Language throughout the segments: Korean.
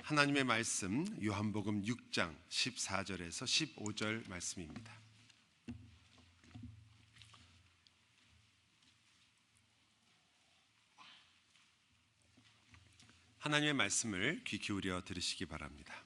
하나님의 말씀 요한복음 6장 14절에서 15절 말씀입니다. 하나님의 말씀을 귀 기울여 들으시기 바랍니다.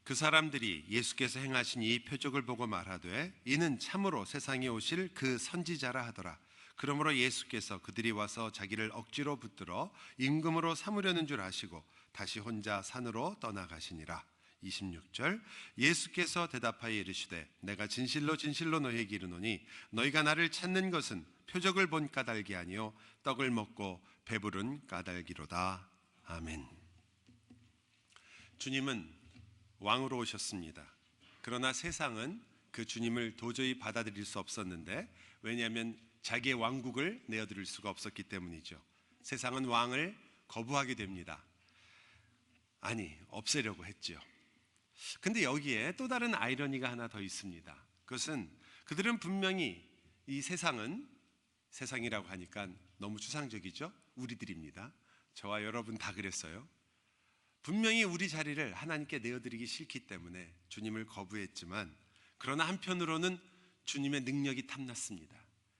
그 사람들이 예수께서 행하신 이 표적을 보고 말하되 이는 참으로 세상에 오실 그 선지자라 하더라. 그러므로 예수께서 그들이 와서 자기를 억지로 붙들어 임금으로 삼으려는 줄 아시고 다시 혼자 산으로 떠나가시니라. 26절 예수께서 대답하여 이르시되 내가 진실로 진실로 너희에게 이르노니 너희가 나를 찾는 것은 표적을 본 까닭이 아니요 떡을 먹고 배부른 까닭이로다. 아멘. 주님은 왕으로 오셨습니다. 그러나 세상은 그 주님을 도저히 받아들일 수 없었는데, 왜냐하면 자기의 왕국을 내어드릴 수가 없었기 때문이죠. 세상은 왕을 거부하게 됩니다. 아니, 없애려고 했죠. 근데 여기에 또 다른 아이러니가 하나 더 있습니다. 그것은 그들은 분명히 이 세상이라고 하니까 너무 추상적이죠. 우리들입니다. 저와 여러분 다 그랬어요. 분명히 우리 자리를 하나님께 내어드리기 싫기 때문에 주님을 거부했지만, 그러나 한편으로는 주님의 능력이 탐났습니다.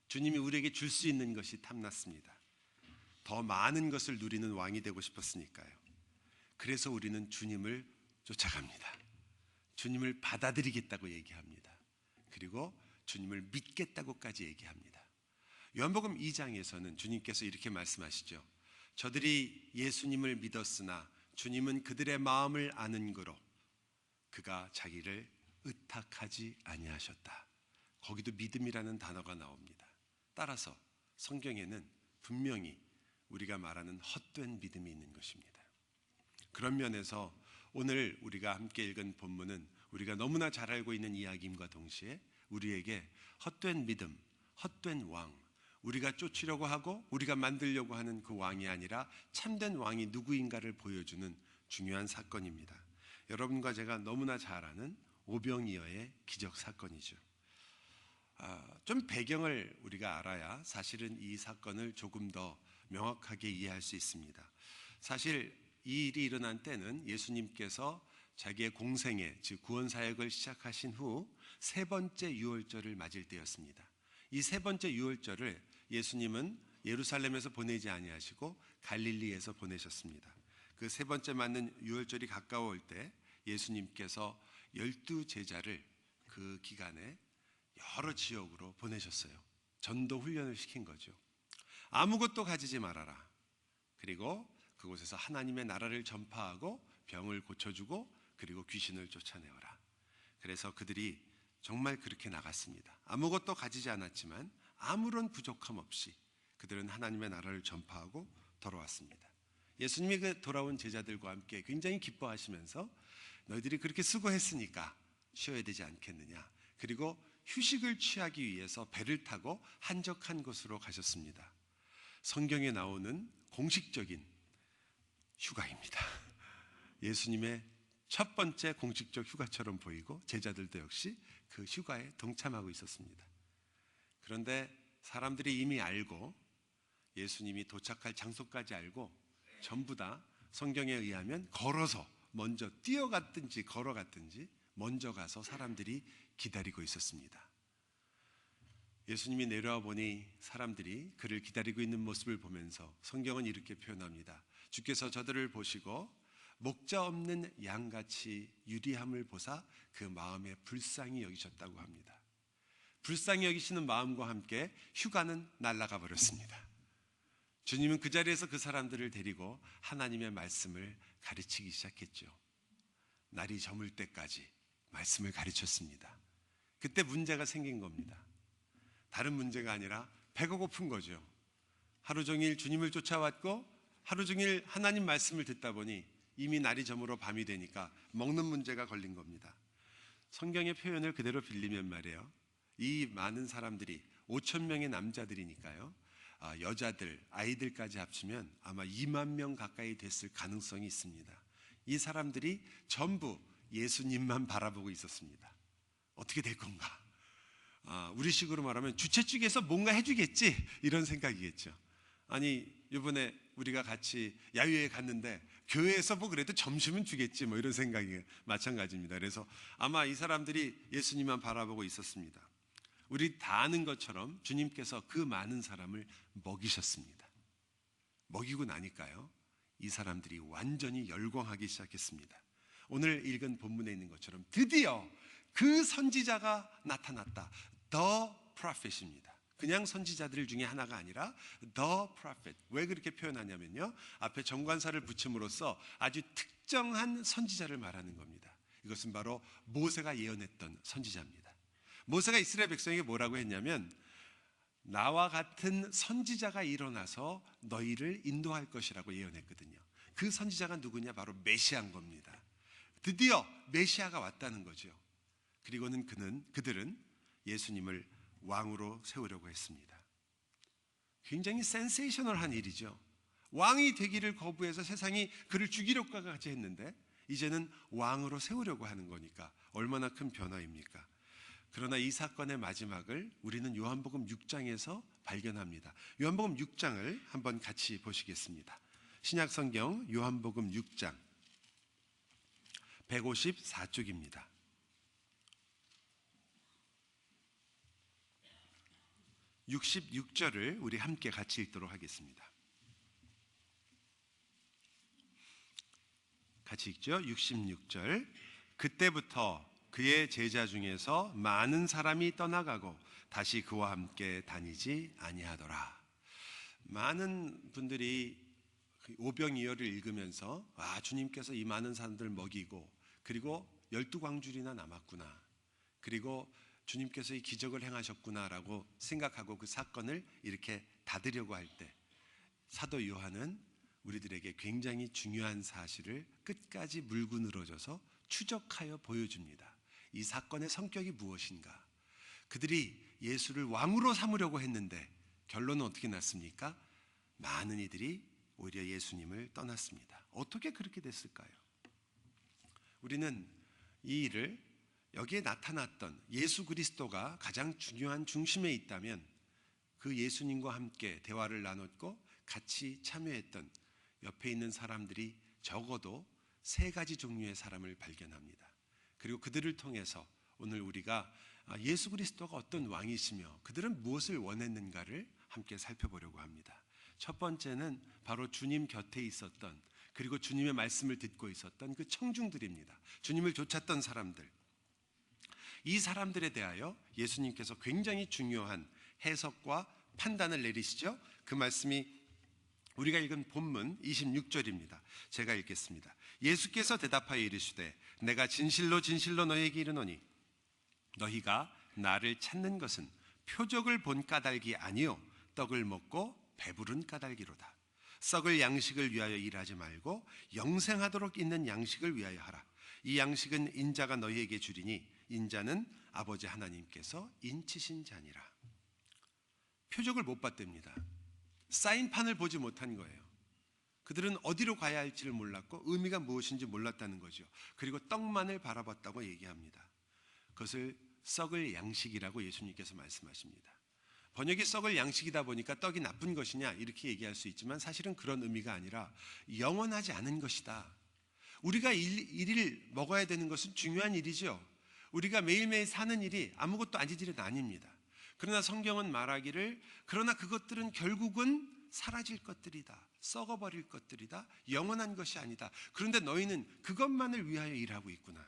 주님이 우리에게 줄 수 있는 것이 탐났습니다. 더 많은 것을 누리는 왕이 되고 싶었으니까요. 그래서 우리는 주님을 쫓아갑니다. 주님을 받아들이겠다고 얘기합니다. 그리고 주님을 믿겠다고까지 얘기합니다. 요한복음 2장에서는 주님께서 이렇게 말씀하시죠. 저들이 예수님을 믿었으나 주님은 그들의 마음을 아는 거로 그가 자기를 의탁하지 아니하셨다. 거기도 믿음이라는 단어가 나옵니다. 따라서 성경에는 분명히 우리가 말하는 헛된 믿음이 있는 것입니다. 그런 면에서 오늘 우리가 함께 읽은 본문은 우리가 너무나 잘 알고 있는 이야기임과 동시에 우리에게 헛된 믿음, 헛된 왕, 우리가 쫓으려고 하고 우리가 만들려고 하는 그 왕이 아니라 참된 왕이 누구인가를 보여주는 중요한 사건입니다. 여러분과 제가 너무나 잘 아는 오병이어의 기적 사건이죠. 좀 배경을 우리가 알아야 사실은 이 사건을 조금 더 명확하게 이해할 수 있습니다. 사실 이 일이 일어난 때는 예수님께서 자기의 공생애, 즉 구원 사역을 시작하신 후 세 번째 유월절을 맞을 때였습니다. 이 세 번째 유월절을 예수님은 예루살렘에서 보내지 아니하시고 갈릴리에서 보내셨습니다. 그 세 번째 맞는 유월절이 가까워올 때 예수님께서 12제자를 그 기간에 여러 지역으로 보내셨어요. 전도 훈련을 시킨 거죠. 아무것도 가지지 말아라. 그리고 그곳에서 하나님의 나라를 전파하고 병을 고쳐주고 그리고 귀신을 쫓아내어라. 그래서 그들이 정말 그렇게 나갔습니다. 아무것도 가지지 않았지만 아무런 부족함 없이 그들은 하나님의 나라를 전파하고 돌아왔습니다. 예수님이 그 돌아온 제자들과 함께 굉장히 기뻐하시면서 너희들이 그렇게 수고했으니까 쉬어야 되지 않겠느냐. 그리고 휴식을 취하기 위해서 배를 타고 한적한 곳으로 가셨습니다. 성경에 나오는 공식적인 휴가입니다. 예수님의 첫 번째 공식적 휴가처럼 보이고 제자들도 역시 그 휴가에 동참하고 있었습니다. 그런데 사람들이 이미 알고 예수님이 도착할 장소까지 알고 전부 다 성경에 의하면 걸어서 먼저 뛰어갔든지 걸어갔든지 먼저 가서 사람들이 기다리고 있었습니다. 예수님이 내려와 보니 사람들이 그를 기다리고 있는 모습을 보면서 성경은 이렇게 표현합니다. 주께서 저들을 보시고 목자 없는 양같이 유리함을 보사 그 마음에 불쌍히 여기셨다고 합니다. 불쌍히 여기시는 마음과 함께 휴가는 날아가 버렸습니다. 주님은 그 자리에서 그 사람들을 데리고 하나님의 말씀을 가르치기 시작했죠. 날이 저물 때까지 말씀을 가르쳤습니다. 그때 문제가 생긴 겁니다. 다른 문제가 아니라 배가 고픈 거죠. 하루 종일 주님을 쫓아왔고 하루 종일 하나님 말씀을 듣다 보니 이미 날이 저물어 밤이 되니까 먹는 문제가 걸린 겁니다. 성경의 표현을 그대로 빌리면 말이에요. 이 많은 사람들이 5,000명의 남자들이니까요. 여자들, 아이들까지 합치면 아마 2만 명 가까이 됐을 가능성이 있습니다. 이 사람들이 전부 예수님만 바라보고 있었습니다. 어떻게 될 건가? 우리식으로 말하면 주최 측에서 뭔가 해주겠지 이런 생각이겠죠. 아니 이번에 우리가 같이 야유회 갔는데 교회에서 뭐 그래도 점심은 주겠지 뭐 이런 생각이 마찬가지입니다. 그래서 아마 이 사람들이 예수님만 바라보고 있었습니다. 우리 다 아는 것처럼 주님께서 그 많은 사람을 먹이셨습니다. 먹이고 나니까요, 이 사람들이 완전히 열광하기 시작했습니다. 오늘 읽은 본문에 있는 것처럼 드디어 그 선지자가 나타났다. The prophet입니다. 그냥 선지자들 중에 하나가 아니라 The prophet. 왜 그렇게 표현하냐면요, 앞에 정관사를 붙임으로써 아주 특정한 선지자를 말하는 겁니다. 이것은 바로 모세가 예언했던 선지자입니다. 모세가 이스라엘 백성에게 뭐라고 했냐면, 나와 같은 선지자가 일어나서 너희를 인도할 것이라고 예언했거든요. 그 선지자가 누구냐? 바로 메시아인 겁니다. 드디어 메시아가 왔다는 거죠. 그리고는 그들은 예수님을 왕으로 세우려고 했습니다. 굉장히 센세이셔널한 일이죠. 왕이 되기를 거부해서 세상이 그를 죽이려고까지 했는데 이제는 왕으로 세우려고 하는 거니까 얼마나 큰 변화입니까? 그러나 이 사건의 마지막을 우리는 요한복음 6장에서 발견합니다. 요한복음 6장을 한번 같이 보시겠습니다. 신약성경 요한복음 6장 154쪽입니다. 66절을 우리 함께 같이 읽도록 하겠습니다. 같이 읽죠. 66절. 그때부터 그의 제자 중에서 많은 사람이 떠나가고 다시 그와 함께 다니지 아니하더라. 많은 분들이 오병이어를 읽으면서 주님께서 이 많은 사람들을 먹이고 그리고 12광줄이나 남았구나, 그리고 주님께서 이 기적을 행하셨구나라고 생각하고 그 사건을 이렇게 닫으려고 할 때 사도 요한은 우리들에게 굉장히 중요한 사실을 끝까지 물고 늘어져서 추적하여 보여줍니다. 이 사건의 성격이 무엇인가? 그들이 예수를 왕으로 삼으려고 했는데 결론은 어떻게 났습니까? 많은 이들이 오히려 예수님을 떠났습니다. 어떻게 그렇게 됐을까요? 우리는 이 일을 여기에 나타났던 예수 그리스도가 가장 중요한 중심에 있다면 그 예수님과 함께 대화를 나눴고 같이 참여했던 옆에 있는 사람들이 적어도 3가지 종류의 사람을 발견합니다. 그리고 그들을 통해서 오늘 우리가 예수 그리스도가 어떤 왕이시며 그들은 무엇을 원했는가를 함께 살펴보려고 합니다. 첫 번째는 바로 주님 곁에 있었던, 그리고 주님의 말씀을 듣고 있었던 그 청중들입니다. 주님을 좇았던 사람들. 이 사람들에 대하여 예수님께서 굉장히 중요한 해석과 판단을 내리시죠. 그 말씀이 우리가 읽은 본문 26절입니다. 제가 읽겠습니다. 예수께서 대답하여 이르시되 내가 진실로 진실로 너희에게 이르노니 너희가 나를 찾는 것은 표적을 본 까닭이 아니요 떡을 먹고 배부른 까닭이로다. 썩을 양식을 위하여 일하지 말고 영생하도록 있는 양식을 위하여 하라. 이 양식은 인자가 너희에게 주리니 인자는 아버지 하나님께서 인치신 자니라. 표적을 못 봤답니다. 사인판을 보지 못한 거예요. 그들은 어디로 가야 할지를 몰랐고 의미가 무엇인지 몰랐다는 거죠. 그리고 떡만을 바라봤다고 얘기합니다. 그것을 썩을 양식이라고 예수님께서 말씀하십니다. 번역이 썩을 양식이다 보니까 떡이 나쁜 것이냐 이렇게 얘기할 수 있지만 사실은 그런 의미가 아니라 영원하지 않은 것이다. 우리가 일일 먹어야 되는 것은 중요한 일이죠. 우리가 매일매일 사는 일이 아무것도 아닌 일은 아닙니다. 그러나 성경은 말하기를 그러나 그것들은 결국은 사라질 것들이다. 썩어버릴 것들이다. 영원한 것이 아니다. 그런데 너희는 그것만을 위하여 일하고 있구나.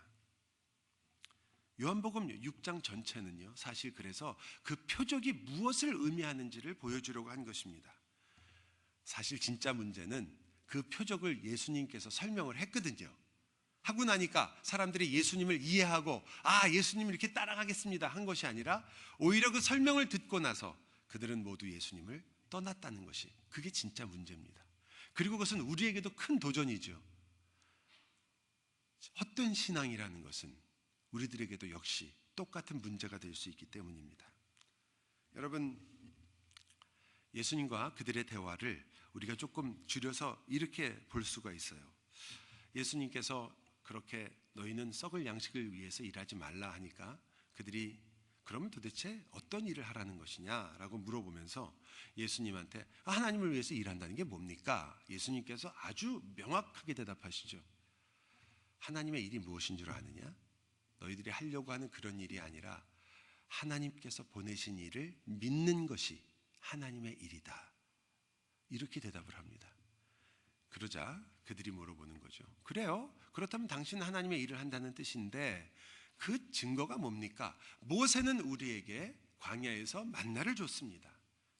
요한복음 6장 전체는요, 사실 그래서 그 표적이 무엇을 의미하는지를 보여주려고 한 것입니다. 사실 진짜 문제는 그 표적을 예수님께서 설명을 했거든요. 하고 나니까 사람들이 예수님을 이해하고 예수님을 이렇게 따라가겠습니다 한 것이 아니라 오히려 그 설명을 듣고 나서 그들은 모두 예수님을 떠났다는 것이, 그게 진짜 문제입니다. 그리고 그것은 우리에게도 큰 도전이죠. 헛된 신앙이라는 것은 우리들에게도 역시 똑같은 문제가 될 수 있기 때문입니다. 여러분, 예수님과 그들의 대화를 우리가 조금 줄여서 이렇게 볼 수가 있어요. 예수님께서 그렇게 너희는 썩을 양식을 위해서 일하지 말라 하니까 그들이 그러면 도대체 어떤 일을 하라는 것이냐라고 물어보면서 예수님한테 하나님을 위해서 일한다는 게 뭡니까? 예수님께서 아주 명확하게 대답하시죠. 하나님의 일이 무엇인 줄 아느냐? 너희들이 하려고 하는 그런 일이 아니라 하나님께서 보내신 일을 믿는 것이 하나님의 일이다. 이렇게 대답을 합니다. 그러자 그들이 물어보는 거죠. 그래요? 그렇다면 당신은 하나님의 일을 한다는 뜻인데 그 증거가 뭡니까? 모세는 우리에게 광야에서 만나를 줬습니다.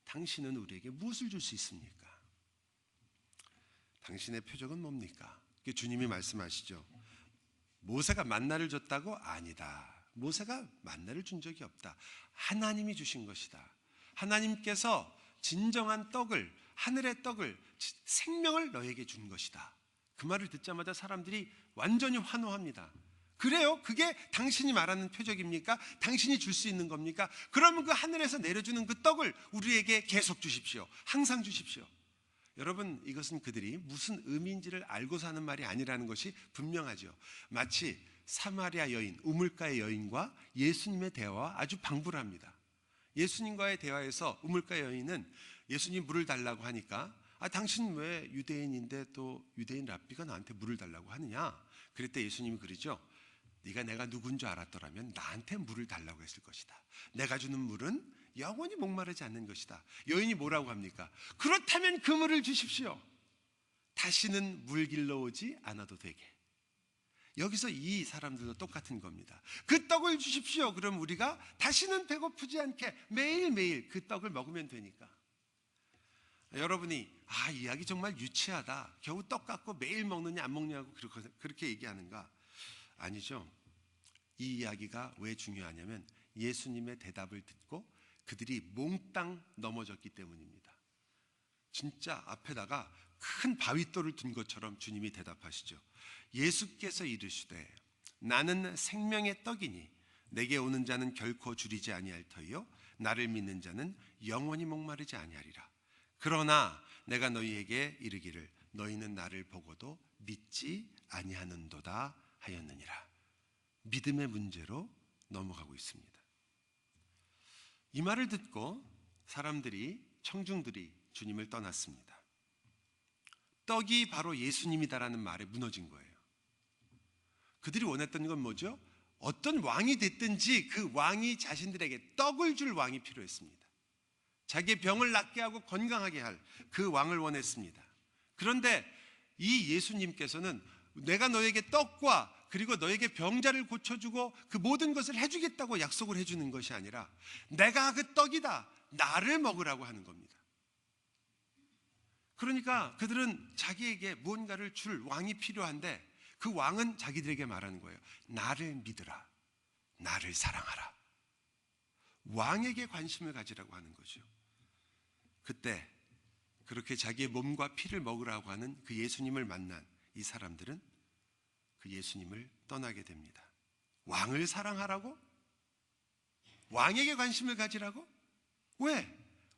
당신은 우리에게 무엇을 줄 수 있습니까? 당신의 표적은 뭡니까? 주님이 말씀하시죠. 모세가 만나를 줬다고? 아니다. 모세가 만나를 준 적이 없다. 하나님이 주신 것이다. 하나님께서 진정한 떡을, 하늘의 떡을, 생명을 너에게 준 것이다. 그 말을 듣자마자 사람들이 완전히 환호합니다. 그래요? 그게 당신이 말하는 표적입니까? 당신이 줄 수 있는 겁니까? 그러면 그 하늘에서 내려주는 그 떡을 우리에게 계속 주십시오. 항상 주십시오. 여러분, 이것은 그들이 무슨 의미인지를 알고서 하는 말이 아니라는 것이 분명하죠. 마치 사마리아 여인, 우물가의 여인과 예수님의 대화와 아주 방불합니다. 예수님과의 대화에서 우물가 여인은 예수님 물을 달라고 하니까 당신 왜 유대인인데 또 유대인 랍비가 나한테 물을 달라고 하느냐? 그랬더니 예수님이 그러죠. 네가 내가 누군 줄 알았더라면 나한테 물을 달라고 했을 것이다. 내가 주는 물은 영원히 목마르지 않는 것이다. 여인이 뭐라고 합니까? 그렇다면 그 물을 주십시오. 다시는 물 길러 오지 않아도 되게. 여기서 이 사람들도 똑같은 겁니다. 그 떡을 주십시오. 그럼 우리가 다시는 배고프지 않게 매일매일 그 떡을 먹으면 되니까. 여러분이 이 이야기 정말 유치하다. 겨우 떡 갖고 매일 먹느냐 안 먹냐고 그렇게 얘기하는가? 아니죠. 이 이야기가 왜 중요하냐면 예수님의 대답을 듣고 그들이 몽땅 넘어졌기 때문입니다. 진짜 앞에다가 큰 바위돌을 둔 것처럼 주님이 대답하시죠. 예수께서 이르시되 나는 생명의 떡이니 내게 오는 자는 결코 줄이지 아니할 터이요 나를 믿는 자는 영원히 목마르지 아니하리라. 그러나 내가 너희에게 이르기를 너희는 나를 보고도 믿지 아니하는도다 하였느니라. 믿음의 문제로 넘어가고 있습니다. 이 말을 듣고 사람들이, 청중들이 주님을 떠났습니다. 떡이 바로 예수님이다라는 말에 무너진 거예요. 그들이 원했던 건 뭐죠? 어떤 왕이 됐든지 그 왕이 자신들에게 떡을 줄 왕이 필요했습니다. 자기의 병을 낫게 하고 건강하게 할 그 왕을 원했습니다. 그런데 이 예수님께서는 내가 너에게 떡과 그리고 너에게 병자를 고쳐주고 그 모든 것을 해주겠다고 약속을 해주는 것이 아니라 내가 그 떡이다. 나를 먹으라고 하는 겁니다. 그러니까 그들은 자기에게 무언가를 줄 왕이 필요한데 그 왕은 자기들에게 말하는 거예요. 나를 믿으라. 나를 사랑하라. 왕에게 관심을 가지라고 하는 거죠. 그때 그렇게 자기의 몸과 피를 먹으라고 하는 그 예수님을 만난 이 사람들은 그 예수님을 떠나게 됩니다. 왕을 사랑하라고? 왕에게 관심을 가지라고? 왜?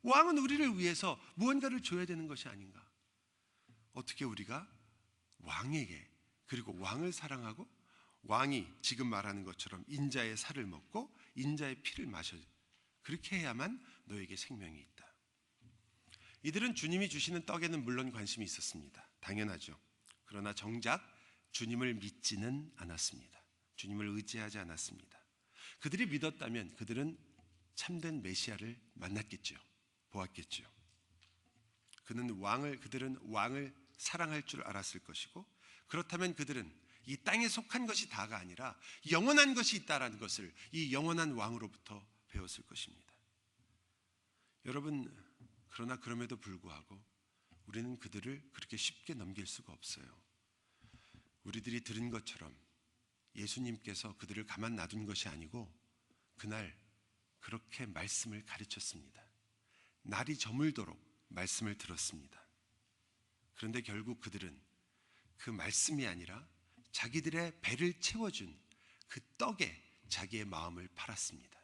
왕은 우리를 위해서 무언가를 줘야 되는 것이 아닌가? 어떻게 우리가 왕에게 그리고 왕을 사랑하고 왕이 지금 말하는 것처럼 인자의 살을 먹고 인자의 피를 마셔 그렇게 해야만 너에게 생명이 있다. 이들은 주님이 주시는 떡에는 물론 관심이 있었습니다. 당연하죠. 그러나 정작 주님을 믿지는 않았습니다. 주님을 의지하지 않았습니다. 그들이 믿었다면 그들은 참된 메시아를 만났겠죠. 보았겠죠. 그들은 왕을 사랑할 줄 알았을 것이고 그렇다면 그들은 이 땅에 속한 것이 다가 아니라 영원한 것이 있다라는 것을 이 영원한 왕으로부터 배웠을 것입니다. 여러분, 그러나 그럼에도 불구하고 우리는 그들을 그렇게 쉽게 넘길 수가 없어요. 우리들이 들은 것처럼 예수님께서 그들을 가만 놔둔 것이 아니고 그날 그렇게 말씀을 가르쳤습니다. 날이 저물도록 말씀을 들었습니다. 그런데 결국 그들은 그 말씀이 아니라 자기들의 배를 채워준 그 떡에 자기의 마음을 팔았습니다.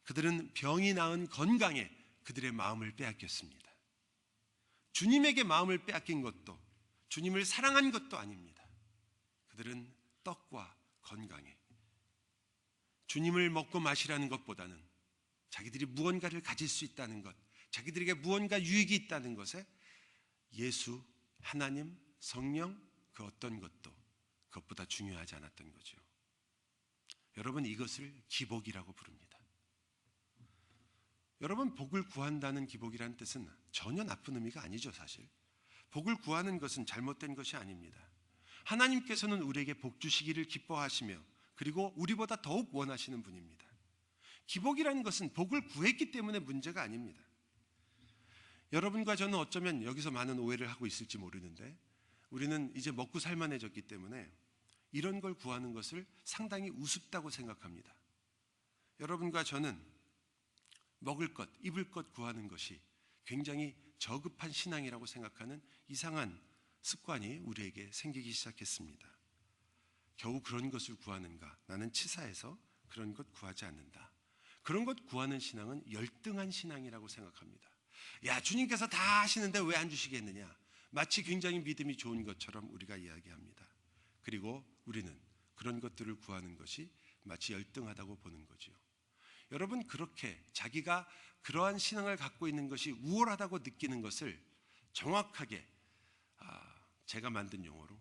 그들은 병이 나은 건강에 그들의 마음을 빼앗겼습니다. 주님에게 마음을 빼앗긴 것도 주님을 사랑한 것도 아닙니다. 그들은 떡과 건강에 주님을 먹고 마시라는 것보다는 자기들이 무언가를 가질 수 있다는 것, 자기들에게 무언가 유익이 있다는 것에 예수, 하나님, 성령 그 어떤 것도 그것보다 중요하지 않았던 거죠. 여러분, 이것을 기복이라고 부릅니다. 여러분, 복을 구한다는 기복이라는 뜻은 전혀 나쁜 의미가 아니죠. 사실 복을 구하는 것은 잘못된 것이 아닙니다. 하나님께서는 우리에게 복 주시기를 기뻐하시며 그리고 우리보다 더욱 원하시는 분입니다. 기복이라는 것은 복을 구했기 때문에 문제가 아닙니다. 여러분과 저는 어쩌면 여기서 많은 오해를 하고 있을지 모르는데, 우리는 이제 먹고 살만해졌기 때문에 이런 걸 구하는 것을 상당히 우습다고 생각합니다. 여러분과 저는 먹을 것, 입을 것 구하는 것이 굉장히 저급한 신앙이라고 생각하는 이상한 습관이 우리에게 생기기 시작했습니다. 겨우 그런 것을 구하는가? 나는 치사해서 그런 것 구하지 않는다. 그런 것 구하는 신앙은 열등한 신앙이라고 생각합니다. 야, 주님께서 다 하시는데 왜 안 주시겠느냐? 마치 굉장히 믿음이 좋은 것처럼 우리가 이야기합니다. 그리고 우리는 그런 것들을 구하는 것이 마치 열등하다고 보는 거죠. 여러분, 그렇게 자기가 그러한 신앙을 갖고 있는 것이 우월하다고 느끼는 것을 정확하게 제가 만든 용어로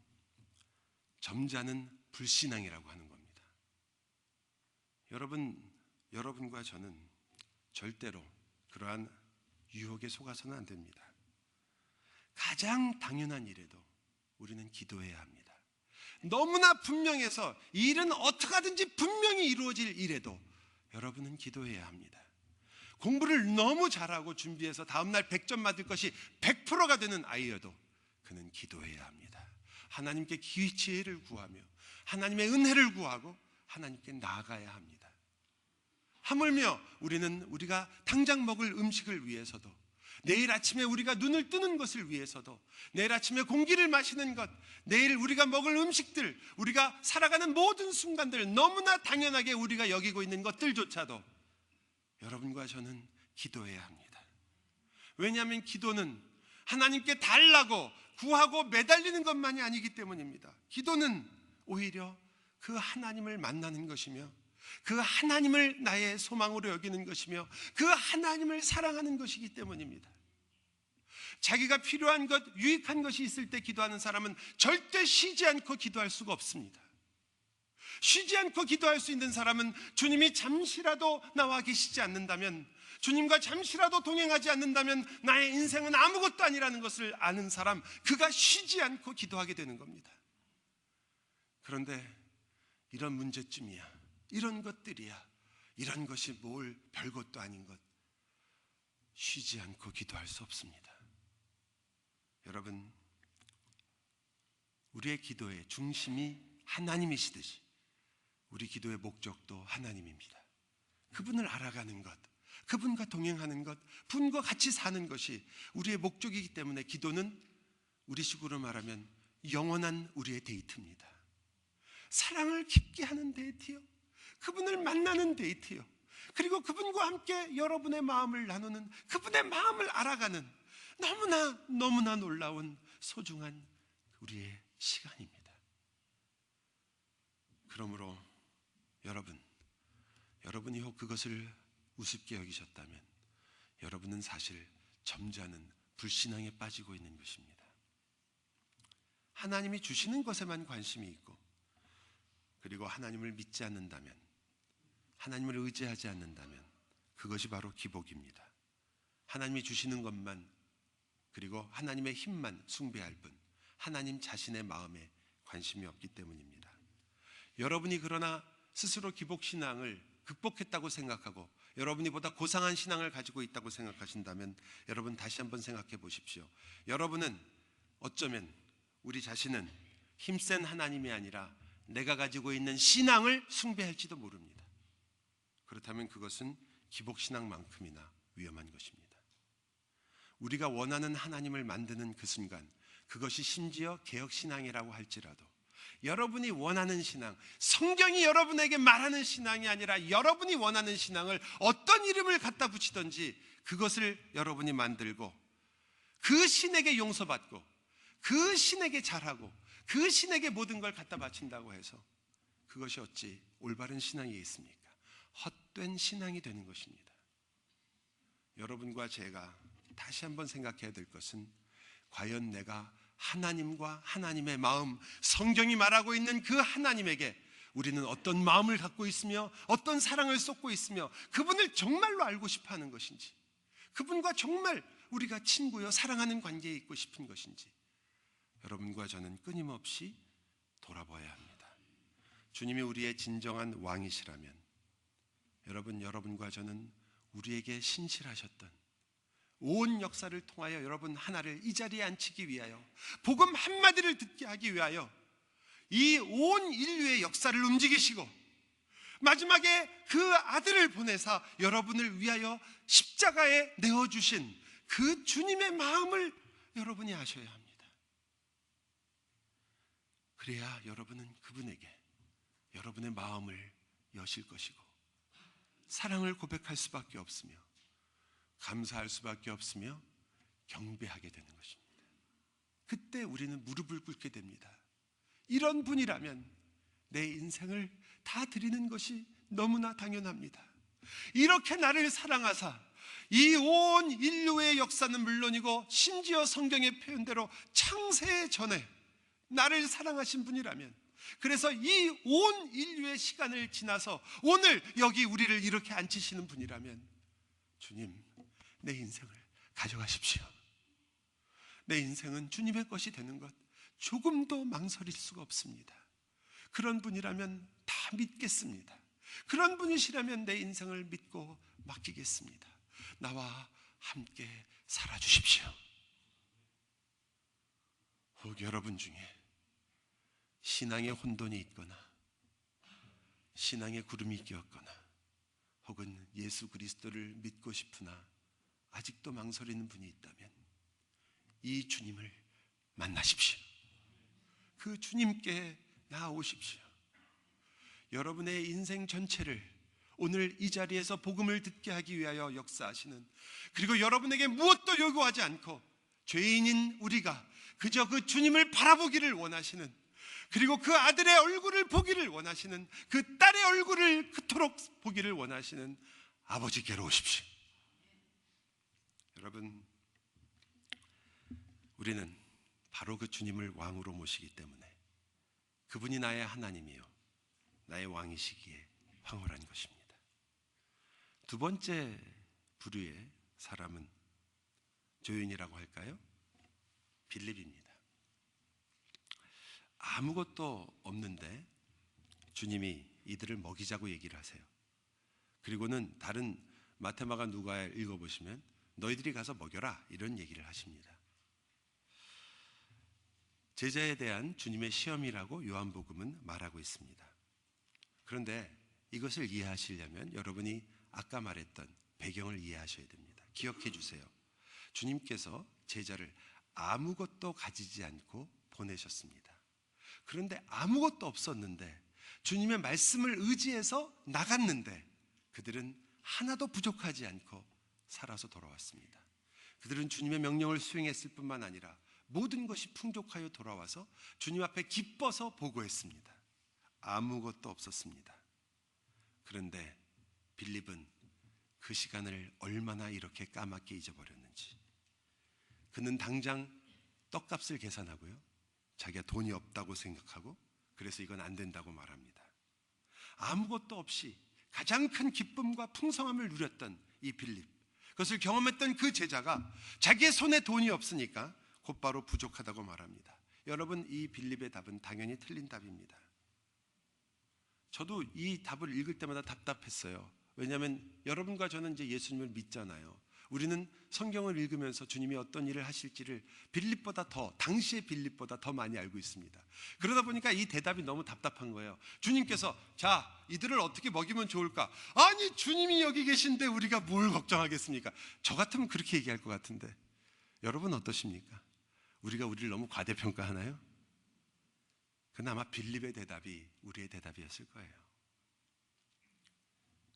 점잖은 불신앙이라고 하는 겁니다. 여러분과 저는 절대로 그러한 유혹에 속아서는 안 됩니다. 가장 당연한 일에도 우리는 기도해야 합니다. 너무나 분명해서 이 일은 어떻게 하든지 분명히 이루어질 일에도 여러분은 기도해야 합니다. 공부를 너무 잘하고 준비해서 다음날 100점 맞을 것이 100%가 되는 아이여도 그는 기도해야 합니다. 하나님께 지혜를 구하며 하나님의 은혜를 구하고 하나님께 나아가야 합니다. 하물며 우리는 우리가 당장 먹을 음식을 위해서도, 내일 아침에 우리가 눈을 뜨는 것을 위해서도, 내일 아침에 공기를 마시는 것, 내일 우리가 먹을 음식들, 우리가 살아가는 모든 순간들, 너무나 당연하게 우리가 여기고 있는 것들조차도 여러분과 저는 기도해야 합니다. 왜냐하면 기도는 하나님께 달라고 구하고 매달리는 것만이 아니기 때문입니다. 기도는 오히려 그 하나님을 만나는 것이며 그 하나님을 나의 소망으로 여기는 것이며 그 하나님을 사랑하는 것이기 때문입니다. 자기가 필요한 것, 유익한 것이 있을 때 기도하는 사람은 절대 쉬지 않고 기도할 수가 없습니다. 쉬지 않고 기도할 수 있는 사람은 주님이 잠시라도 나와 계시지 않는다면, 주님과 잠시라도 동행하지 않는다면 나의 인생은 아무것도 아니라는 것을 아는 사람, 그가 쉬지 않고 기도하게 되는 겁니다. 그런데 이런 문제점이야, 이런 것들이야, 이런 것이 뭘 별것도 아닌 것, 쉬지 않고 기도할 수 없습니다. 여러분, 우리의 기도의 중심이 하나님이시듯이 우리 기도의 목적도 하나님입니다. 그분을 알아가는 것, 그분과 동행하는 것, 그분과 같이 사는 것이 우리의 목적이기 때문에 기도는 우리식으로 말하면 영원한 우리의 데이트입니다. 사랑을 깊게 하는 데이트요, 그분을 만나는 데이트요, 그리고 그분과 함께 여러분의 마음을 나누는, 그분의 마음을 알아가는 너무나 놀라운 소중한 우리의 시간입니다. 그러므로 여러분이 혹 그것을 우습게 여기셨다면 여러분은 사실 점잖은 불신앙에 빠지고 있는 것입니다. 하나님이 주시는 것에만 관심이 있고, 그리고 하나님을 믿지 않는다면, 하나님을 의지하지 않는다면 그것이 바로 기복입니다. 하나님이 주시는 것만, 그리고 하나님의 힘만 숭배할 뿐 하나님 자신의 마음에 관심이 없기 때문입니다. 여러분이 그러나 스스로 기복신앙을 극복했다고 생각하고 여러분이 보다 고상한 신앙을 가지고 있다고 생각하신다면 여러분 다시 한번 생각해 보십시오. 여러분은 어쩌면 우리 자신은 힘센 하나님이 아니라 내가 가지고 있는 신앙을 숭배할지도 모릅니다. 그렇다면 그것은 기복신앙만큼이나 위험한 것입니다. 우리가 원하는 하나님을 만드는 그 순간, 그것이 심지어 개혁신앙이라고 할지라도 여러분이 원하는 신앙, 성경이 여러분에게 말하는 신앙이 아니라 여러분이 원하는 신앙을 어떤 이름을 갖다 붙이든지 그것을 여러분이 만들고 그 신에게 용서받고 그 신에게 잘하고 그 신에게 모든 걸 갖다 바친다고 해서 그것이 어찌 올바른 신앙이 있습니까? 헛된 신앙이 되는 것입니다. 여러분과 제가 다시 한번 생각해야 될 것은 과연 내가 하나님과 하나님의 마음, 성경이 말하고 있는 그 하나님에게 우리는 어떤 마음을 갖고 있으며 어떤 사랑을 쏟고 있으며 그분을 정말로 알고 싶어하는 것인지, 그분과 정말 우리가 친구여 사랑하는 관계에 있고 싶은 것인지 여러분과 저는 끊임없이 돌아봐야 합니다. 주님이 우리의 진정한 왕이시라면 여러분과 저는 우리에게 신실하셨던 온 역사를 통하여 여러분 하나를 이 자리에 앉히기 위하여 복음 한마디를 듣게 하기 위하여 이 온 인류의 역사를 움직이시고 마지막에 그 아들을 보내사 여러분을 위하여 십자가에 내어주신 그 주님의 마음을 여러분이 아셔야 합니다. 그래야 여러분은 그분에게 여러분의 마음을 여실 것이고 사랑을 고백할 수밖에 없으며 감사할 수밖에 없으며 경배하게 되는 것입니다. 그때 우리는 무릎을 꿇게 됩니다. 이런 분이라면 내 인생을 다 드리는 것이 너무나 당연합니다. 이렇게 나를 사랑하사 이 온 인류의 역사는 물론이고 심지어 성경의 표현대로 창세 전에 나를 사랑하신 분이라면, 그래서 이 온 인류의 시간을 지나서 오늘 여기 우리를 이렇게 앉히시는 분이라면 주님, 내 인생을 가져가십시오. 내 인생은 주님의 것이 되는 것 조금도 망설일 수가 없습니다. 그런 분이라면 다 믿겠습니다. 그런 분이시라면 내 인생을 믿고 맡기겠습니다. 나와 함께 살아주십시오. 혹 여러분 중에 신앙의 혼돈이 있거나 신앙의 구름이 끼었거나 혹은 예수 그리스도를 믿고 싶으나 아직도 망설이는 분이 있다면 이 주님을 만나십시오. 그 주님께 나아오십시오. 여러분의 인생 전체를 오늘 이 자리에서 복음을 듣게 하기 위하여 역사하시는, 그리고 여러분에게 무엇도 요구하지 않고 죄인인 우리가 그저 그 주님을 바라보기를 원하시는, 그리고 그 아들의 얼굴을 보기를 원하시는, 그 딸의 얼굴을 그토록 보기를 원하시는 아버지께로 오십시오. 여러분, 우리는 바로 그 주님을 왕으로 모시기 때문에 그분이 나의 하나님이요 나의 왕이시기에 황홀한 것입니다. 두 번째 부류의 사람은 조연이라고 할까요? 빌립입니다. 아무것도 없는데 주님이 이들을 먹이자고 얘기를 하세요. 그리고는 다른 마테마가 누가에 읽어보시면 너희들이 가서 먹여라 이런 얘기를 하십니다. 제자에 대한 주님의 시험이라고 요한복음은 말하고 있습니다. 그런데 이것을 이해하시려면 여러분이 아까 말했던 배경을 이해하셔야 됩니다. 기억해 주세요. 주님께서 제자를 아무것도 가지지 않고 보내셨습니다. 그런데 아무것도 없었는데 주님의 말씀을 의지해서 나갔는데 그들은 하나도 부족하지 않고 살아서 돌아왔습니다. 그들은 주님의 명령을 수행했을 뿐만 아니라 모든 것이 풍족하여 돌아와서 주님 앞에 기뻐서 보고했습니다. 아무것도 없었습니다. 그런데 빌립은 그 시간을 얼마나 이렇게 까맣게 잊어버렸는지, 그는 당장 떡값을 계산하고요, 자기가 돈이 없다고 생각하고 그래서 이건 안 된다고 말합니다. 아무것도 없이 가장 큰 기쁨과 풍성함을 누렸던 이 빌립, 그것을 경험했던 그 제자가 자기의 손에 돈이 없으니까 곧바로 부족하다고 말합니다. 여러분, 이 빌립의 답은 당연히 틀린 답입니다. 저도 이 답을 읽을 때마다 답답했어요. 왜냐하면 여러분과 저는 이제 예수님을 믿잖아요. 우리는 성경을 읽으면서 주님이 어떤 일을 하실지를 빌립보다 더, 당시의 빌립보다 더 많이 알고 있습니다. 그러다 보니까 이 대답이 너무 답답한 거예요. 주님께서 자, 이들을 어떻게 먹이면 좋을까? 아니, 주님이 여기 계신데 우리가 뭘 걱정하겠습니까? 저 같으면 그렇게 얘기할 것 같은데 여러분 어떠십니까? 우리가 우리를 너무 과대평가하나요? 그나마 빌립의 대답이 우리의 대답이었을 거예요.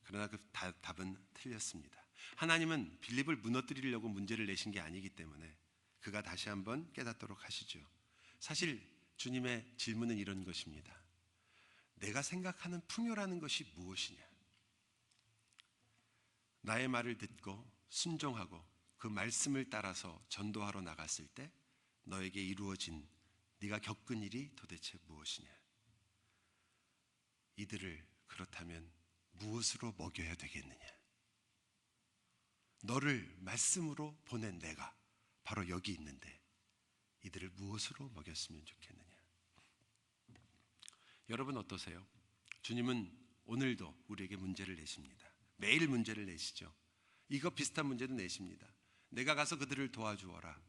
그러나 그 답은 틀렸습니다. 하나님은 빌립을 무너뜨리려고 문제를 내신 게 아니기 때문에 그가 다시 한번 깨닫도록 하시죠. 사실 주님의 질문은 이런 것입니다. 내가 생각하는 풍요라는 것이 무엇이냐? 나의 말을 듣고 순종하고 그 말씀을 따라서 전도하러 나갔을 때 너에게 이루어진 네가 겪은 일이 도대체 무엇이냐? 이들을 그렇다면 무엇으로 먹여야 되겠느냐? 너를 말씀으로 보낸 내가 바로 여기 있는데 이들을 무엇으로 먹였으면 좋겠느냐? 여러분 어떠세요? 주님은 오늘도 우리에게 문제를 내십니다. 매일 문제를 내시죠. 이거 비슷한 문제도 내십니다. 내가 가서 그들을 도와주어라.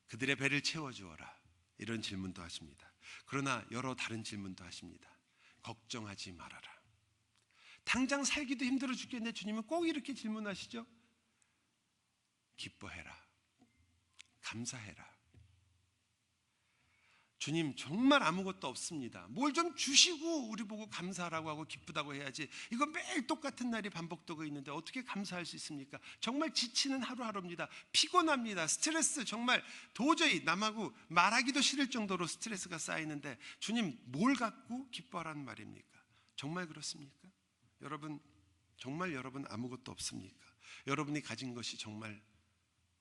그들의 배를 채워주어라. 이런 질문도 하십니다. 그러나 여러 다른 질문도 하십니다. 걱정하지 말아라. 당장 살기도 힘들어 죽겠는데 주님은 꼭 이렇게 질문하시죠. 기뻐해라. 감사해라. 주님 정말 아무것도 없습니다. 뭘 좀 주시고 우리 보고 감사하라고 하고 기쁘다고 해야지. 이거 매일 똑같은 날이 반복되고 있는데 어떻게 감사할 수 있습니까? 정말 지치는 하루하루입니다. 피곤합니다. 스트레스 정말 도저히 남하고 말하기도 싫을 정도로 스트레스가 쌓이는데 주님 뭘 갖고 기뻐하라는 말입니까? 정말 그렇습니까? 여러분 정말 여러분 아무것도 없습니까? 여러분이 가진 것이 정말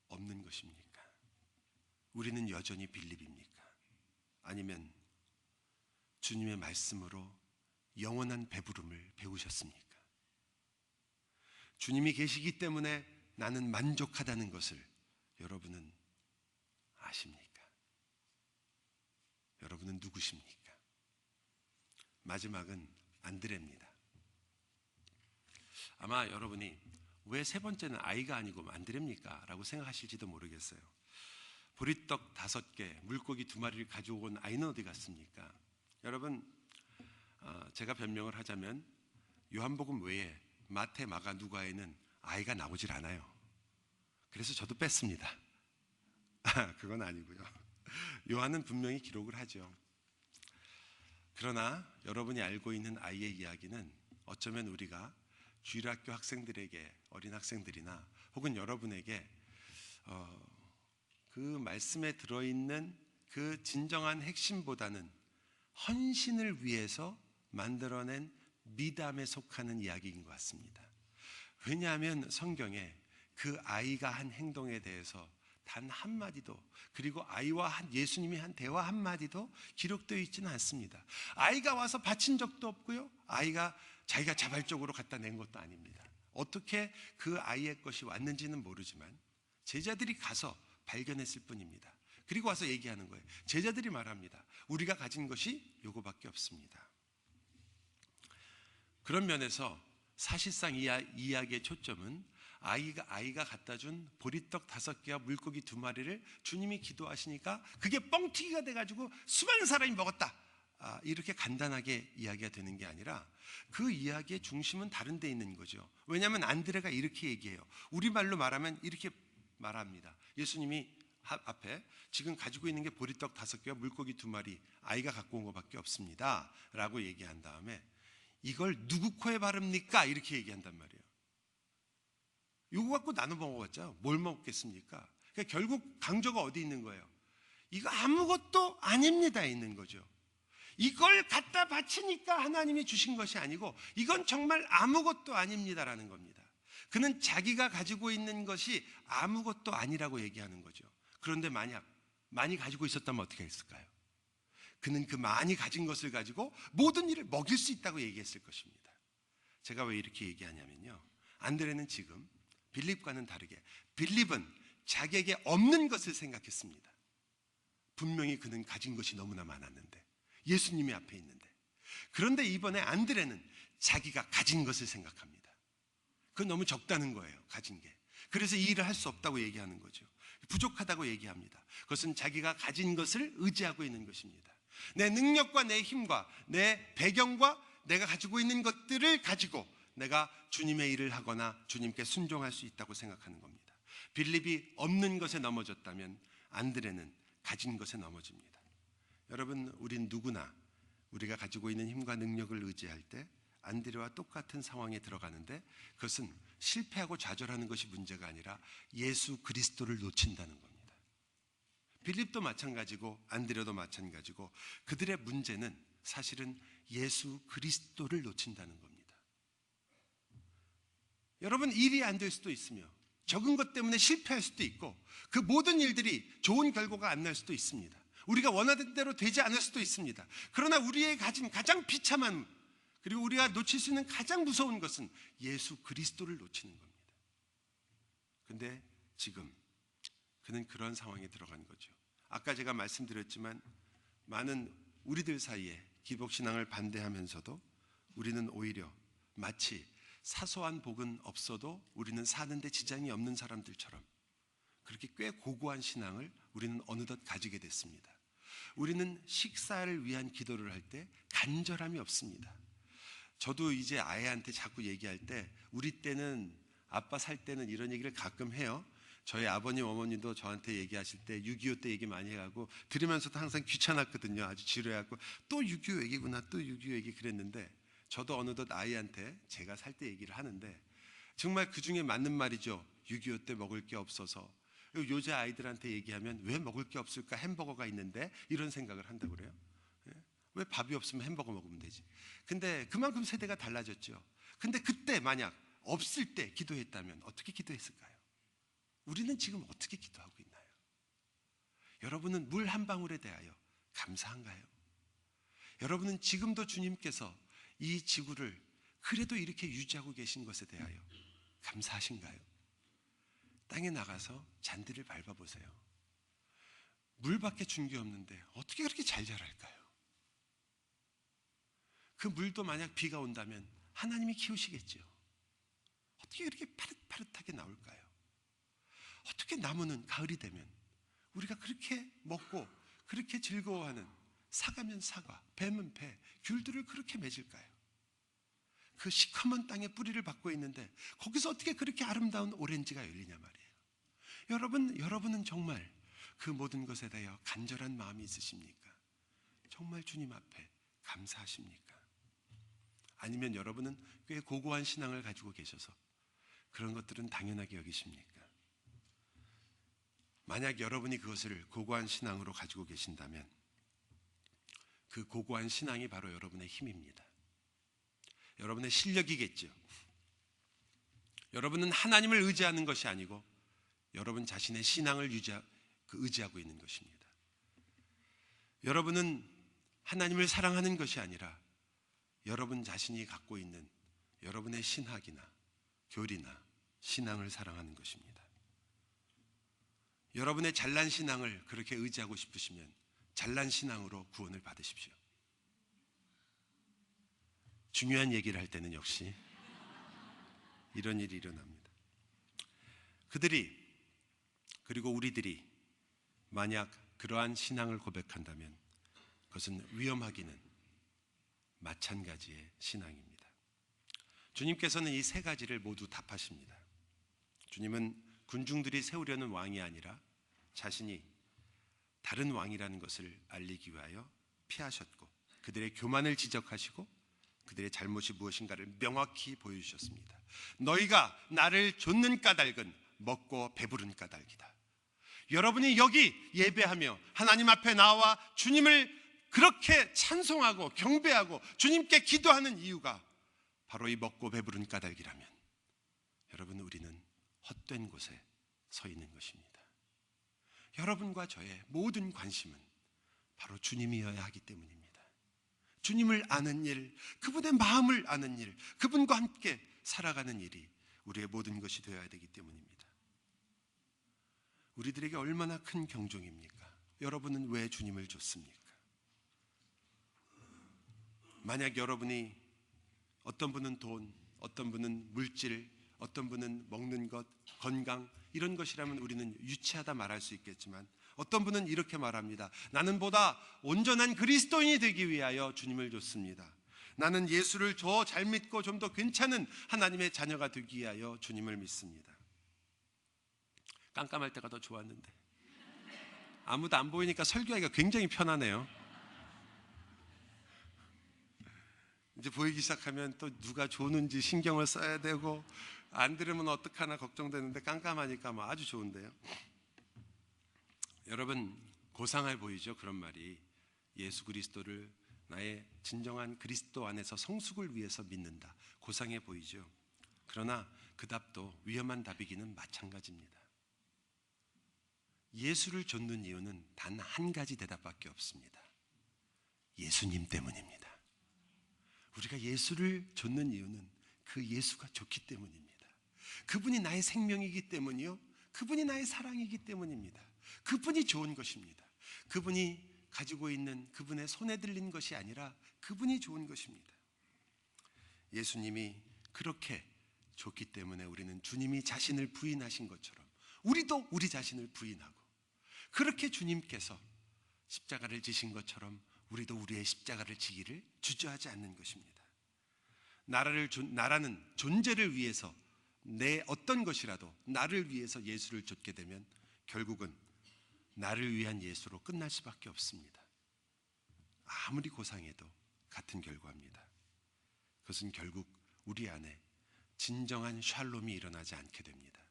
없는 것입니까? 우리는 여전히 빌립입니까? 아니면 주님의 말씀으로 영원한 배부름을 배우셨습니까? 주님이 계시기 때문에 나는 만족하다는 것을 여러분은 아십니까? 여러분은 누구십니까? 마지막은 안드레입니다. 아마 여러분이 왜 세 번째는 아이가 아니고 안드레입니까? 라고 생각하실지도 모르겠어요. 보리떡 5개, 물고기 2마리를 가지고 온 아이는 어디 갔습니까? 여러분, 제가 변명을 하자면 요한복음 외에 마태, 마가, 누가에는 아이가 나오질 않아요. 그래서 저도 뺐습니다. 그건 아니고요. 요한은 분명히 기록을 하죠. 그러나 여러분이 알고 있는 아이의 이야기는 어쩌면 우리가 주일학교 학생들에게, 어린 학생들이나 혹은 여러분에게 그 말씀에 들어있는 그 진정한 핵심보다는 헌신을 위해서 만들어낸 미담에 속하는 이야기인 것 같습니다. 왜냐하면 성경에 그 아이가 한 행동에 대해서 단 한마디도, 그리고 아이와 예수님이 한 대화 한마디도 기록되어 있지는 않습니다. 아이가 와서 바친 적도 없고요, 아이가 자기가 자발적으로 갖다 낸 것도 아닙니다. 어떻게 그 아이의 것이 왔는지는 모르지만 제자들이 가서 발견했을 뿐입니다. 그리고 와서 얘기하는 거예요. 제자들이 말합니다. 우리가 가진 것이 요거밖에 없습니다. 그런 면에서 사실상 이 이야기의 초점은 아이가 갖다 준 보리떡 5개와 물고기 2마리를 주님이 기도하시니까 그게 뻥튀기가 돼가지고 수많은 사람이 먹었다, 이렇게 간단하게 이야기가 되는 게 아니라 그 이야기의 중심은 다른 데 있는 거죠. 왜냐하면 안드레가 이렇게 얘기해요. 우리말로 말하면 이렇게 말합니다. 예수님이 앞에 지금 가지고 있는 게 보리떡 5개와 물고기 2마리, 아이가 갖고 온 것밖에 없습니다 라고 얘기한 다음에 이걸 누구 코에 바릅니까? 이렇게 얘기한단 말이에요. 이거 갖고 나눠 먹어봤자 뭘 먹겠습니까? 그러니까 결국 강조가 어디 있는 거예요? 이거 아무것도 아닙니다 있는 거죠. 이걸 갖다 바치니까 하나님이 주신 것이 아니고 이건 정말 아무것도 아닙니다라는 겁니다. 그는 자기가 가지고 있는 것이 아무것도 아니라고 얘기하는 거죠. 그런데 만약 많이 가지고 있었다면 어떻게 했을까요? 그는 그 많이 가진 것을 가지고 모든 일을 먹일 수 있다고 얘기했을 것입니다. 제가 왜 이렇게 얘기하냐면요, 안드레는 지금 빌립과는 다르게 빌립은 자기에게 없는 것을 생각했습니다. 분명히 그는 가진 것이 너무나 많았는데, 예수님이 앞에 있는데. 그런데 이번에 안드레는 자기가 가진 것을 생각합니다. 그건 너무 적다는 거예요, 가진 게. 그래서 이 일을 할 수 없다고 얘기하는 거죠. 부족하다고 얘기합니다. 그것은 자기가 가진 것을 의지하고 있는 것입니다. 내 능력과 내 힘과 내 배경과 내가 가지고 있는 것들을 가지고 내가 주님의 일을 하거나 주님께 순종할 수 있다고 생각하는 겁니다. 빌립이 없는 것에 넘어졌다면 안드레는 가진 것에 넘어집니다. 여러분, 우린 누구나 우리가 가지고 있는 힘과 능력을 의지할 때 안드레와 똑같은 상황에 들어가는데 그것은 실패하고 좌절하는 것이 문제가 아니라 예수 그리스도를 놓친다는 겁니다. 빌립도 마찬가지고 안드레도 마찬가지고 그들의 문제는 사실은 예수 그리스도를 놓친다는 겁니다. 여러분, 일이 안 될 수도 있으며 적은 것 때문에 실패할 수도 있고 그 모든 일들이 좋은 결과가 안 날 수도 있습니다. 우리가 원하던 대로 되지 않을 수도 있습니다. 그러나 우리의 가진 가장 비참한, 그리고 우리가 놓칠 수 있는 가장 무서운 것은 예수 그리스도를 놓치는 겁니다. 근데 지금 그는 그런 상황에 들어간 거죠. 아까 제가 말씀드렸지만 많은 우리들 사이에 기복신앙을 반대하면서도 우리는 오히려 마치 사소한 복은 없어도 우리는 사는데 지장이 없는 사람들처럼 그렇게 꽤 고고한 신앙을 우리는 어느덧 가지게 됐습니다. 우리는 식사를 위한 기도를 할 때 간절함이 없습니다. 저도 이제 아이한테 자꾸 얘기할 때 우리 때는, 아빠 살 때는 이런 얘기를 가끔 해요. 저희 아버님 어머님도 저한테 얘기하실 때 6.25 때 얘기 많이 하고 들으면서도 항상 귀찮았거든요. 아주 지루해갖고 또 6.25 얘기구나, 또 6.25 얘기 그랬는데 저도 어느덧 아이한테 제가 살 때 얘기를 하는데 정말 그 중에 맞는 말이죠. 6.25 때 먹을 게 없어서. 요새 아이들한테 얘기하면 왜 먹을 게 없을까? 햄버거가 있는데, 이런 생각을 한다고 그래요. 왜 밥이 없으면 햄버거 먹으면 되지? 근데 그만큼 세대가 달라졌죠. 근데 그때 만약 없을 때 기도했다면 어떻게 기도했을까요? 우리는 지금 어떻게 기도하고 있나요? 여러분은 물 한 방울에 대하여 감사한가요? 여러분은 지금도 주님께서 이 지구를 그래도 이렇게 유지하고 계신 것에 대하여 감사하신가요? 땅에 나가서 잔디를 밟아보세요. 물밖에 준 게 없는데 어떻게 그렇게 잘 자랄까요? 그 물도 만약 비가 온다면 하나님이 키우시겠죠. 어떻게 그렇게 파릇파릇하게 나올까요? 어떻게 나무는 가을이 되면 우리가 그렇게 먹고 그렇게 즐거워하는 사과면 사과, 배면 배, 귤들을 그렇게 맺을까요? 그 시커먼 땅에 뿌리를 받고 있는데 거기서 어떻게 그렇게 아름다운 오렌지가 열리냐 말이에요. 여러분은 정말 그 모든 것에 대하여 간절한 마음이 있으십니까? 정말 주님 앞에 감사하십니까? 아니면 여러분은 꽤 고고한 신앙을 가지고 계셔서 그런 것들은 당연하게 여기십니까? 만약 여러분이 그것을 고고한 신앙으로 가지고 계신다면 그 고고한 신앙이 바로 여러분의 힘입니다. 여러분의 실력이겠죠. 여러분은 하나님을 의지하는 것이 아니고 여러분 자신의 신앙을 의지하고 있는 것입니다. 여러분은 하나님을 사랑하는 것이 아니라 여러분 자신이 갖고 있는 여러분의 신학이나 교리나 신앙을 사랑하는 것입니다. 여러분의 잘난 신앙을 그렇게 의지하고 싶으시면 잘난 신앙으로 구원을 받으십시오. 중요한 얘기를 할 때는 역시 이런 일이 일어납니다. 그리고 우리들이 만약 그러한 신앙을 고백한다면 그것은 위험하기는 마찬가지의 신앙입니다. 주님께서는 이 세 가지를 모두 답하십니다. 주님은 군중들이 세우려는 왕이 아니라 자신이 다른 왕이라는 것을 알리기 위하여 피하셨고 그들의 교만을 지적하시고 그들의 잘못이 무엇인가를 명확히 보여주셨습니다. 너희가 나를 좇는 까닭은 먹고 배부른 까닭이다. 여러분이 여기 예배하며 하나님 앞에 나와 주님을 그렇게 찬송하고 경배하고 주님께 기도하는 이유가 바로 이 먹고 배부른 까닭이라면 여러분, 우리는 헛된 곳에 서 있는 것입니다. 여러분과 저의 모든 관심은 바로 주님이어야 하기 때문입니다. 주님을 아는 일, 그분의 마음을 아는 일, 그분과 함께 살아가는 일이 우리의 모든 것이 되어야 되기 때문입니다. 우리들에게 얼마나 큰 경종입니까? 여러분은 왜 주님을 좇습니까? 만약 여러분이 어떤 분은 돈, 어떤 분은 물질, 어떤 분은 먹는 것, 건강 이런 것이라면 우리는 유치하다 말할 수 있겠지만 어떤 분은 이렇게 말합니다. 나는 보다 온전한 그리스도인이 되기 위하여 주님을 좇습니다. 나는 예수를 더 잘 믿고 좀 더 괜찮은 하나님의 자녀가 되기 위하여 주님을 믿습니다. 깜깜할 때가 더 좋았는데 아무도 안 보이니까 설교하기가 굉장히 편하네요. 이제 보이기 시작하면 또 누가 조는지 신경을 써야 되고 안 들으면 어떡하나 걱정되는데 깜깜하니까 뭐 아주 좋은데요. 여러분, 고상해 보이죠? 그런 말이. 예수 그리스도를 나의 진정한 그리스도 안에서 성숙을 위해서 믿는다. 고상해 보이죠? 그러나 그 답도 위험한 답이기는 마찬가지입니다. 예수를 좇는 이유는 단 한 가지 대답밖에 없습니다. 예수님 때문입니다. 우리가 예수를 좇는 이유는 그 예수가 좋기 때문입니다. 그분이 나의 생명이기 때문이요, 그분이 나의 사랑이기 때문입니다. 그분이 좋은 것입니다. 그분이 가지고 있는 그분의 손에 들린 것이 아니라 그분이 좋은 것입니다. 예수님이 그렇게 좋기 때문에 우리는 주님이 자신을 부인하신 것처럼 우리도 우리 자신을 부인하고, 그렇게 주님께서 십자가를 지신 것처럼 우리도 우리의 십자가를 지기를 주저하지 않는 것입니다. 나라는 존재를 위해서 내 어떤 것이라도 나를 위해서 예수를 좇게 되면 결국은 나를 위한 예수로 끝날 수밖에 없습니다. 아무리 고상해도 같은 결과입니다. 그것은 결국 우리 안에 진정한 샬롬이 일어나지 않게 됩니다.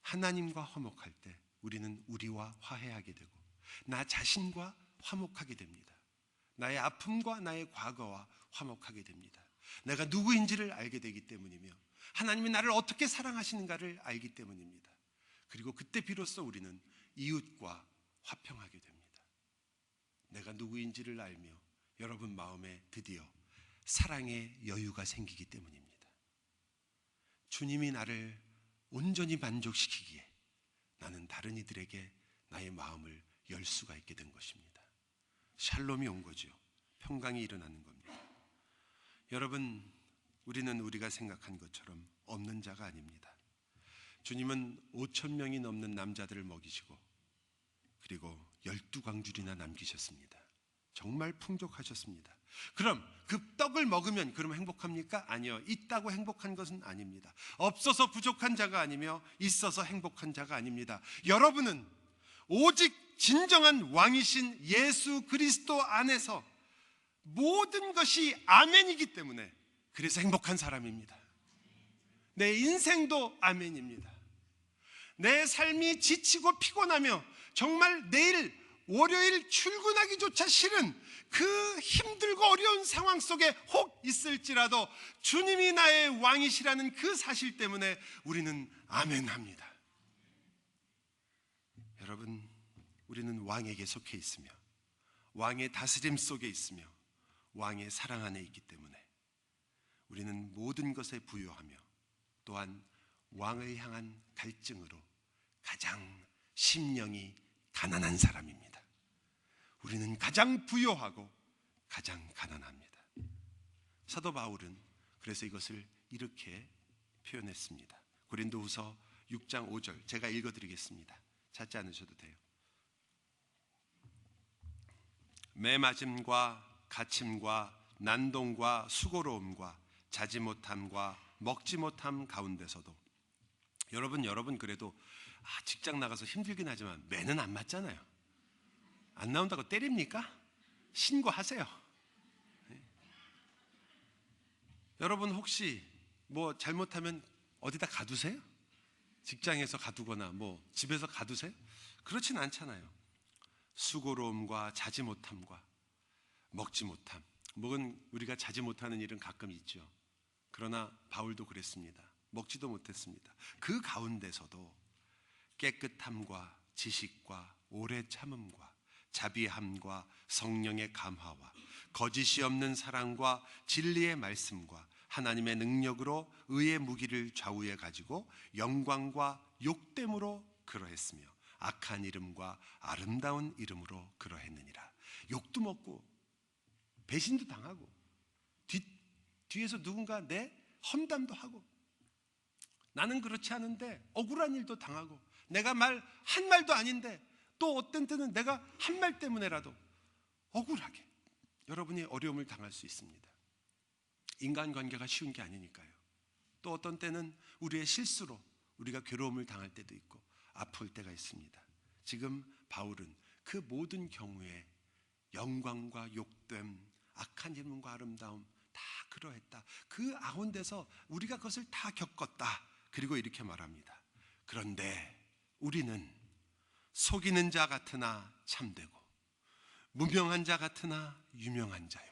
하나님과 화목할 때 우리는 우리와 화해하게 되고 나 자신과 화목하게 됩니다. 나의 아픔과 나의 과거와 화목하게 됩니다. 내가 누구인지를 알게 되기 때문이며 하나님이 나를 어떻게 사랑하시는가를 알기 때문입니다. 그리고 그때 비로소 우리는 이웃과 화평하게 됩니다. 내가 누구인지를 알며 여러분 마음에 드디어 사랑의 여유가 생기기 때문입니다. 주님이 나를 온전히 만족시키기에 나는 다른 이들에게 나의 마음을 열 수가 있게 된 것입니다. 샬롬이 온 거죠. 평강이 일어나는 겁니다. 여러분, 우리는 우리가 생각한 것처럼 없는 자가 아닙니다. 주님은 5,000명이 넘는 남자들을 먹이시고 그리고 12광줄이나 남기셨습니다. 정말 풍족하셨습니다. 그럼 그 떡을 먹으면 그럼 행복합니까? 아니요. 있다고 행복한 것은 아닙니다. 없어서 부족한 자가 아니며 있어서 행복한 자가 아닙니다. 여러분은 오직 진정한 왕이신 예수 그리스도 안에서 모든 것이 아멘이기 때문에 그래서 행복한 사람입니다. 내 인생도 아멘입니다. 내 삶이 지치고 피곤하며 정말 내일 월요일 출근하기조차 싫은 그 힘들고 어려운 상황 속에 혹 있을지라도 주님이 나의 왕이시라는 그 사실 때문에 우리는 아멘합니다. 여러분, 우리는 왕에게 속해 있으며 왕의 다스림 속에 있으며 왕의 사랑 안에 있기 때문에 우리는 모든 것에 부요하며 또한 왕을 향한 갈증으로 가장 심령이 가난한 사람입니다. 우리는 가장 부요하고 가장 가난합니다. 사도 바울은 그래서 이것을 이렇게 표현했습니다. 고린도후서 6장 5절 제가 읽어드리겠습니다. 찾지 않으셔도 돼요. 매맞음과 갇힘과 난동과 수고로움과 자지 못함과 먹지 못함 가운데서도 여러분 그래도 직장 나가서 힘들긴 하지만 매는 안 맞잖아요. 안 나온다고 때립니까? 신고하세요. 네. 여러분 혹시 뭐 잘못하면 어디다 가두세요? 직장에서 가두거나 뭐 집에서 가두세요? 그렇진 않잖아요. 수고로움과 자지 못함과 먹지 못함. 먹은 우리가 자지 못하는 일은 가끔 있죠. 그러나 바울도 그랬습니다. 먹지도 못했습니다. 그 가운데서도 깨끗함과 지식과 오래 참음과 자비함과 성령의 감화와 거짓이 없는 사랑과 진리의 말씀과 하나님의 능력으로 의의 무기를 좌우에 가지고 영광과 욕됨으로 그러했으며 악한 이름과 아름다운 이름으로 그러했느니라. 욕도 먹고 배신도 당하고 뒤에서 누군가 내 험담도 하고 나는 그렇지 않은데 억울한 일도 당하고 내가 한 말도 아닌데 또 어떤 때는 내가 한 말 때문에라도 억울하게 여러분이 어려움을 당할 수 있습니다. 인간관계가 쉬운 게 아니니까요. 또 어떤 때는 우리의 실수로 우리가 괴로움을 당할 때도 있고 아플 때가 있습니다. 지금 바울은 그 모든 경우에 영광과 욕됨, 악한 이름과 아름다움 다 그러했다. 그 가운데서 우리가 그것을 다 겪었다. 그리고 이렇게 말합니다. 그런데 우리는 속이는 자 같으나 참되고 무명한 자 같으나 유명한 자요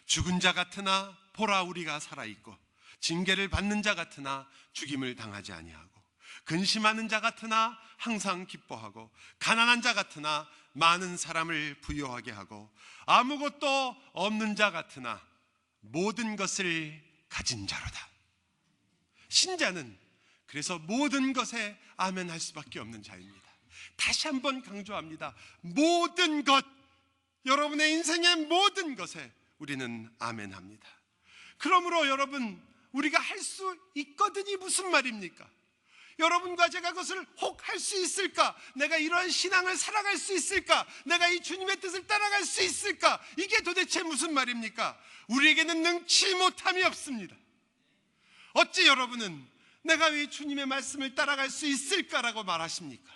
죽은 자 같으나 보라 우리가 살아있고 징계를 받는 자 같으나 죽임을 당하지 아니하고, 근심하는 자 같으나 항상 기뻐하고, 가난한 자 같으나 많은 사람을 부유하게 하고, 아무것도 없는 자 같으나 모든 것을 가진 자로다. 신자는 그래서 모든 것에 아멘할 수밖에 없는 자입니다. 다시 한번 강조합니다. 모든 것, 여러분의 인생의 모든 것에 우리는 아멘합니다. 그러므로 여러분, 우리가 할 수 있거든이 무슨 말입니까? 여러분과 제가 그것을 혹 할 수 있을까? 내가 이런 신앙을 살아갈 수 있을까? 내가 이 주님의 뜻을 따라갈 수 있을까? 이게 도대체 무슨 말입니까? 우리에게는 능치 못함이 없습니다. 어찌 여러분은 내가 왜 주님의 말씀을 따라갈 수 있을까라고 말하십니까?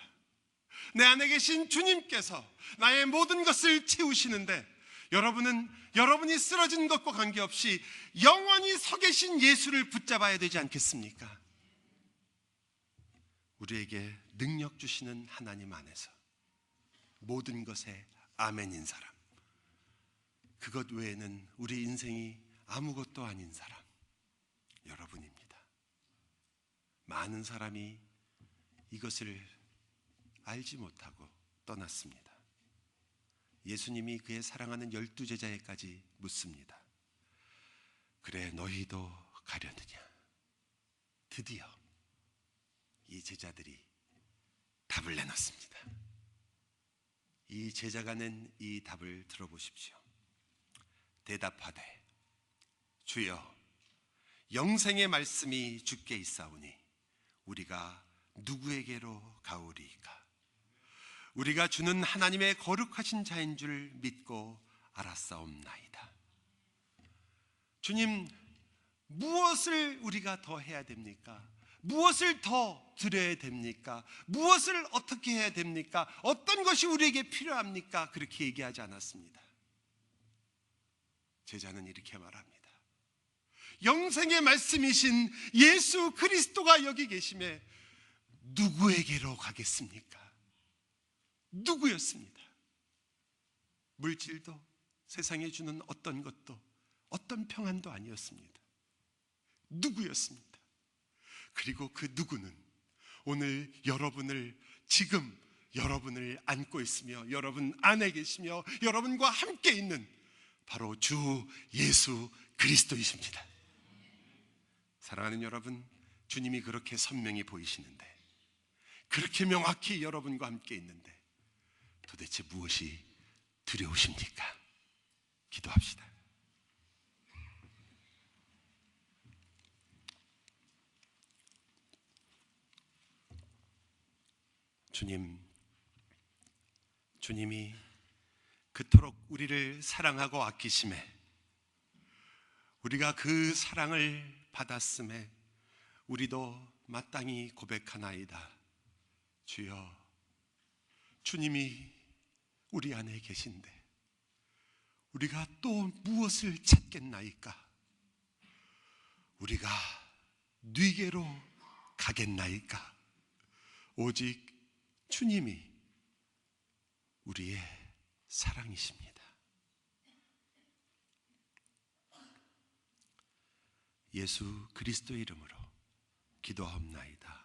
내 안에 계신 주님께서 나의 모든 것을 채우시는데, 여러분은 여러분이 쓰러진 것과 관계없이 영원히 서 계신 예수를 붙잡아야 되지 않겠습니까? 우리에게 능력 주시는 하나님 안에서 모든 것에 아멘인 사람, 그것 외에는 우리 인생이 아무것도 아닌 사람, 여러분입니다. 많은 사람이 이것을 알지 못하고 떠났습니다. 예수님이 그의 사랑하는 12제자에까지 묻습니다. 그래, 너희도 가려느냐? 드디어 이 제자들이 답을 내놨습니다. 이 제자가 낸 이 답을 들어보십시오. 대답하되, 주여, 영생의 말씀이 주께 있사오니 우리가 누구에게로 가오리이까? 우리가 주는 하나님의 거룩하신 자인 줄 믿고 알았사옵나이다. 주님, 무엇을 우리가 더 해야 됩니까? 무엇을 더 드려야 됩니까? 무엇을 어떻게 해야 됩니까? 어떤 것이 우리에게 필요합니까? 그렇게 얘기하지 않았습니다. 제자는 이렇게 말합니다. 영생의 말씀이신 예수 그리스도가 여기 계심에 누구에게로 가겠습니까? 누구였습니다. 물질도, 세상에 주는 어떤 것도, 어떤 평안도 아니었습니다. 누구였습니다. 그리고 그 누구는 오늘 여러분을, 지금 여러분을 안고 있으며 여러분 안에 계시며 여러분과 함께 있는 바로 주 예수 그리스도이십니다. 사랑하는 여러분, 주님이 그렇게 선명히 보이시는데, 그렇게 명확히 여러분과 함께 있는데 도대체 무엇이 두려우십니까? 기도합시다. 주님이 그토록 우리를 사랑하고 아끼심에, 우리가 그 사랑을 받았음에 우리도 마땅히 고백하나이다. 주여, 주님이 우리 안에 계신데 우리가 또 무엇을 찾겠나이까? 우리가 네게로 가겠나이까? 오직 주님이 우리의 사랑이십니다. 예수 그리스도 이름으로 기도하옵나이다.